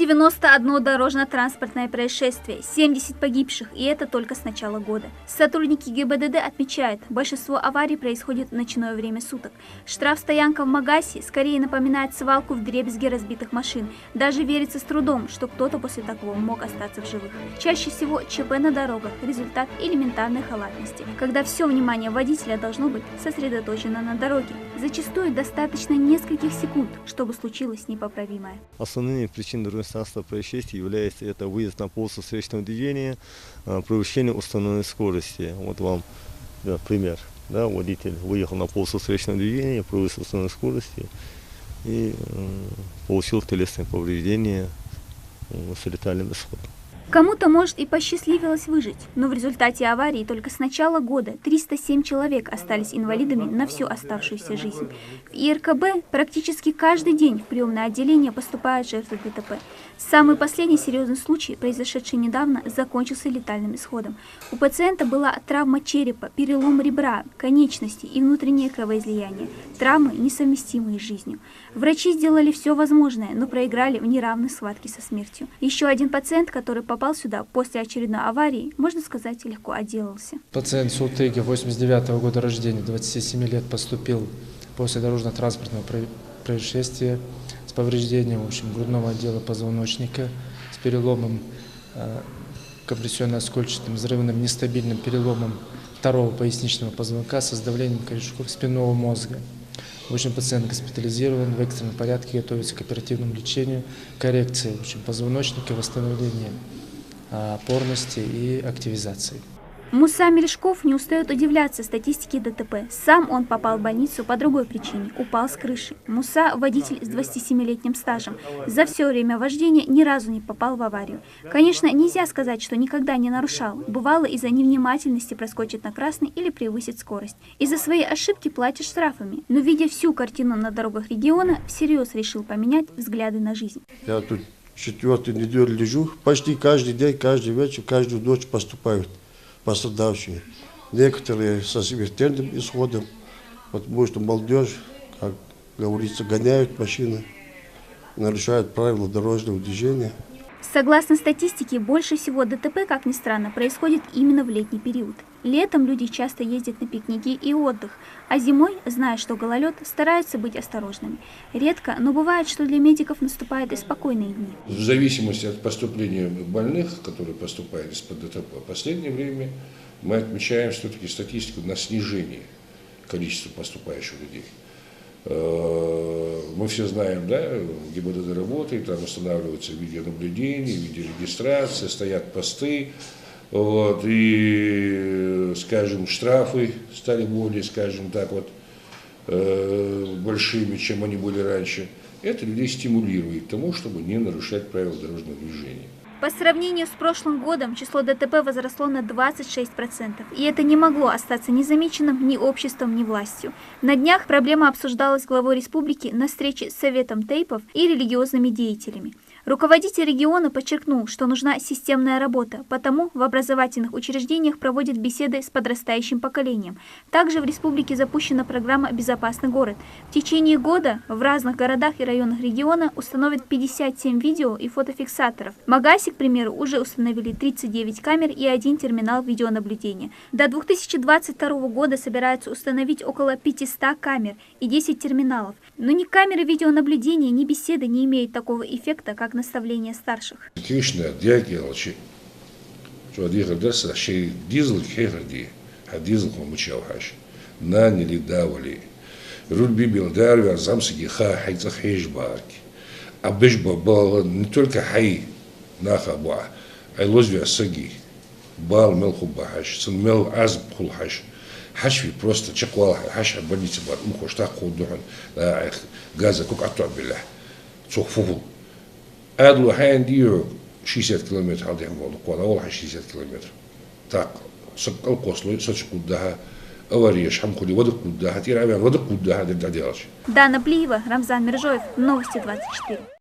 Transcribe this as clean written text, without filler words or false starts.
191 дорожно-транспортное происшествие, 70 погибших, и это только с начала года. Сотрудники ГИБДД отмечают, большинство аварий происходит в ночное время суток. Штрафстоянка в Магасе скорее напоминает свалку вдребезги разбитых машин. Даже верится с трудом, что кто-то после такого мог остаться в живых. Чаще всего ЧП на дорогах – результат элементарной халатности, когда все внимание водителя должно быть сосредоточено на дороге. Зачастую достаточно нескольких секунд, чтобы случилось непоправимое. Основными причинами дорожно-транспортных происшествий является это выезд на полосу встречного движения, превышение установленной скорости. Вот вам пример. Да, водитель выехал на полосу встречного движения, превысил установленной скорости и получил телесные повреждения с летальным исходом. Кому-то, может, и посчастливилось выжить, но в результате аварии только с начала года 307 человек остались инвалидами на всю оставшуюся жизнь. В ИРКБ практически каждый день в приемное отделение поступают жертвы ДТП. Самый последний серьезный случай, произошедший недавно, закончился летальным исходом. У пациента была травма черепа, перелом ребра, конечности и внутреннее кровоизлияние. Травмы, несовместимые с жизнью. Врачи сделали все возможное, но проиграли в неравной схватке со смертью. Еще один пациент, который попал сюда после очередной аварии, можно сказать, легко отделался. Пациент Султыги, 89-го года рождения, 27 лет, поступил после дорожно-транспортного происшествия с повреждением, в общем, грудного отдела позвоночника, с переломом компрессионно-оскольчатым, взрывным, нестабильным переломом второго поясничного позвонка с давлением корешков спинного мозга. В общем, пациент госпитализирован, в экстренном порядке готовится к оперативному лечению, коррекции, в общем, позвоночника, восстановления опорности и активизации. Муса Мелешков не устает удивляться статистике ДТП. Сам он попал в больницу по другой причине – упал с крыши. Муса – водитель с 27-летним стажем. За все время вождения ни разу не попал в аварию. Конечно, нельзя сказать, что никогда не нарушал. Бывало, из-за невнимательности проскочит на красный или превысит скорость. Из-за своей ошибки платишь штрафами. Но, видя всю картину на дорогах региона, всерьез решил поменять взгляды на жизнь. Я тут 4-ю неделю лежу. Почти каждый день, каждый вечер, каждую ночь поступают пострадавшие. Некоторые со смертельным исходом, потому что молодежь, как говорится, гоняют машины, нарушают правила дорожного движения. Согласно статистике, больше всего ДТП, как ни странно, происходит именно в летний период. Летом люди часто ездят на пикники и отдых, а зимой, зная, что гололед, стараются быть осторожными. Редко, но бывает, что для медиков наступают и спокойные дни. В зависимости от поступления больных, которые поступают из-под ДТП, в последнее время мы отмечаем все-таки статистику на снижение количества поступающих людей. Мы все знаем, да, ГИБДД работает, там устанавливается видеонаблюдение, видеорегистрация, стоят посты, вот, и, скажем, штрафы стали более, скажем так, вот, большими, чем они были раньше. Это людей стимулирует к тому, чтобы не нарушать правила дорожного движения. По сравнению с прошлым годом число ДТП возросло на 26%, и это не могло остаться незамеченным ни обществом, ни властью. На днях проблема обсуждалась главой республики на встрече с Советом Тейпов и религиозными деятелями. Руководитель региона подчеркнул, что нужна системная работа, потому в образовательных учреждениях проводят беседы с подрастающим поколением. Также в республике запущена программа «Безопасный город». В течение года в разных городах и районах региона установят 57 видео и фотофиксаторов. В Магасе, к примеру, уже установили 39 камер и 1 терминал видеонаблюдения. До 2022 года собираются установить около 500 камер и 10 терминалов. Но ни камеры видеонаблюдения, ни беседы не имеют такого эффекта, как наставления старших. Хашви просто чаквал, хаша больница бар, мухоштах ходухан, газа кук атуабилля, цохфуфу. Адлу хандио 60 километров, алдем волну, куала 60 километров. Так, сокол косло, сочку куддаха, авария, шамкули, вода куддаха, тиравян, вода куддаха, дядялч. Дана Плиева, Рамзан Мержоев, Новости 24.